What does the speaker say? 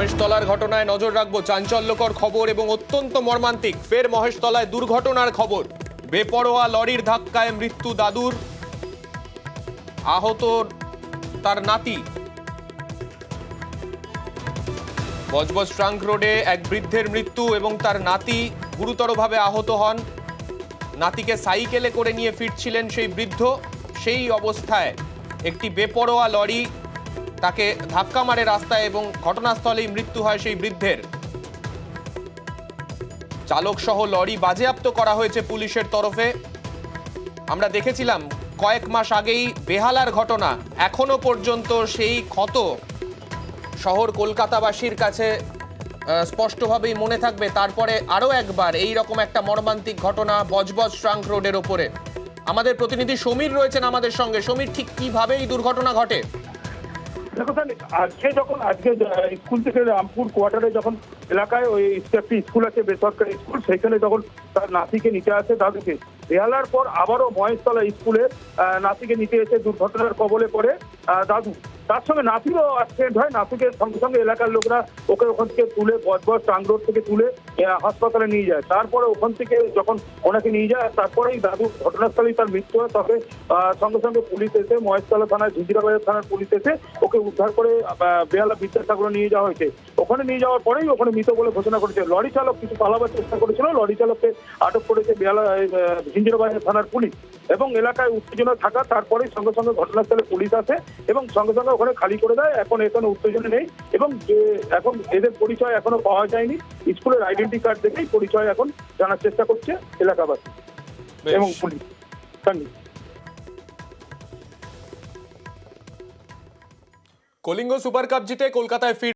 মহেশতলার ঘটনায় নজর রাখবো। চাঞ্চল্যকর খবর এবং অত্যন্ত মর্মান্তিক। ফের মহেশতলায় দুর্ঘটনার খবর। বেপরোয়া লরির ধাক্কায় মৃত্যু দাদুর, আহত তার নাতি। বজবজ ট্রাঙ্ক রোডে এক বৃদ্ধের মৃত্যু এবং তার নাতি গুরুতরভাবে আহত হন। নাতিকে সাইকেলে করে নিয়ে ফিরছিলেন সেই বৃদ্ধ। সেই অবস্থায় একটি বেপরোয়া লরি তাকে ধাক্কা মারে রাস্তায় এবং ঘটনাস্থলেই মৃত্যু হয় সেই বৃদ্ধের। চালক সহ লরি বাজেয়াপ্ত করা হয়েছে পুলিশের তরফে। আমরা দেখেছিলাম কয়েক মাস আগেই বেহালার ঘটনা, এখনো পর্যন্ত সেই ক্ষত শহর কলকাতাবাসীর কাছে স্পষ্টভাবেই মনে থাকবে। তারপরে আরও একবার এই রকম একটা মর্মান্তিক ঘটনা বজবজ ট্রাঙ্ক রোডের ওপরে। আমাদের প্রতিনিধি সমীর রয়েছেন আমাদের সঙ্গে। সমীর, ঠিক কিভাবে এই দুর্ঘটনা ঘটে? দেখো স্যার, আজকে স্কুল থেকে রামপুর কোয়ার্টারে যখন এলাকায় ওই একটি স্কুল আছে, বেসরকারি স্কুল, সেখানে যখন তার নাতিকে নিতে আসে দাদুকে, বেহালার পর আবারও মহেশতলা স্কুলে নাতিকে নিতে এসে দুর্ঘটনার কবলে পড়ে দাদু। তার সঙ্গে নাতিরও অ্যাক্সিডেন্ট হয়। নাতিকে সঙ্গে সঙ্গে এলাকার লোকরা ওকে ওখান থেকে তুলে বজবজ ট্রাঙ্ক রোড থেকে তুলে হাসপাতালে নিয়ে যায়। তারপরে ওখান থেকে যখন ওনাকে নিয়ে যায়, তারপরেই দাদু ঘটনাস্থলেই তার মৃত্যু হয়। তবে সঙ্গে সঙ্গে পুলিশ এসে, মহেশতলা থানার ঝিঞ্জিরাবাজার থানার পুলিশ এসে ওকে উদ্ধার করে বেহালা বিদ্যাসাগরে নিয়ে যাওয়া হয়েছে। ওখানে নিয়ে যাওয়ার পরেই ওখানে মৃত বলে ঘোষণা করেছে। লরি চালক কিছু পালাবার চেষ্টা করেছিল, লরি চালককে আটক করেছে বেহালা ঝিঞ্জিরাবাজার থানার পুলিশ। এবং এলাকায় উত্তেজনা থাকা, তারপরেই সঙ্গে সঙ্গে ঘটনাস্থলে পুলিশ আসে এবং সঙ্গে সঙ্গে ওখানে খালি করে দেয়। এখন এখানে উত্তেজনা নেই এবং এখন এদের পরিচয় এখনো পাওয়া যায়নি। স্কুলের আইডেন্টি কার্ড দেখেই পরিচয় এখন জানার চেষ্টা করছে এলাকাবাসী এবং পুলিশ। কলিঙ্গ সুপার কাপ জিতে কলকাতায়